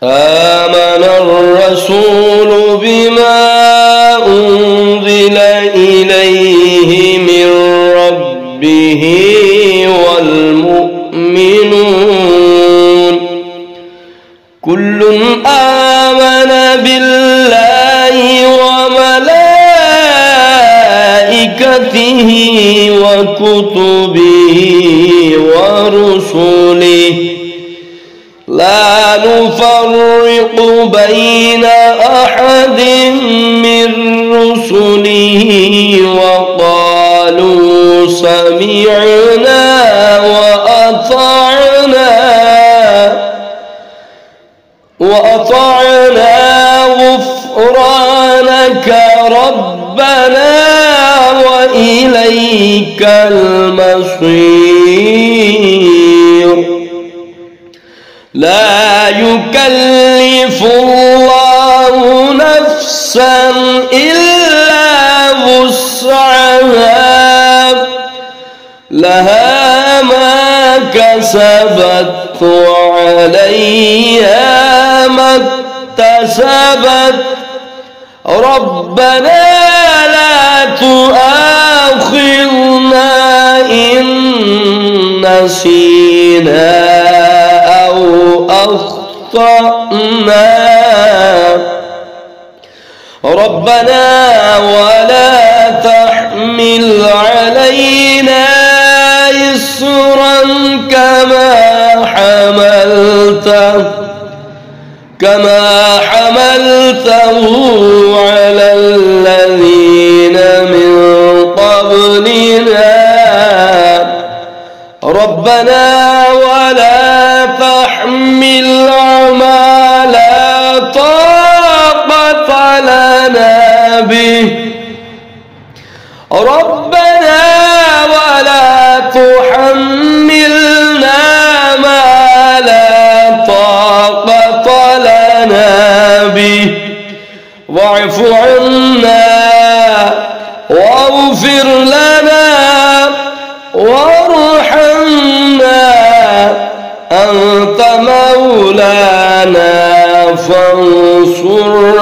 آمن الرسول بما أنزل إليه من ربه والمؤمنون كل آمن بالله وملائكته وكتبه ورسله لا نفرق بين أحد من رسله وقالوا سمعنا وأطعنا غفرانك ربنا وإليك المصير لا يكلف الله نفسا إلا وسعها لها ما كسبت وعليها ما اكتسبت ربنا لا تؤاخذنا إن نسينا أو أخطأنا ربنا ولا تحمل علينا إصرا كما حملته على الذين من قبلنا ربنا ولا تحمل ما لا طاقة لنا به ربنا ولا تحملنا ما لا طاقة لنا به واعف عنا واغفر لنا وارحمنا أنت مولانا فانصرنا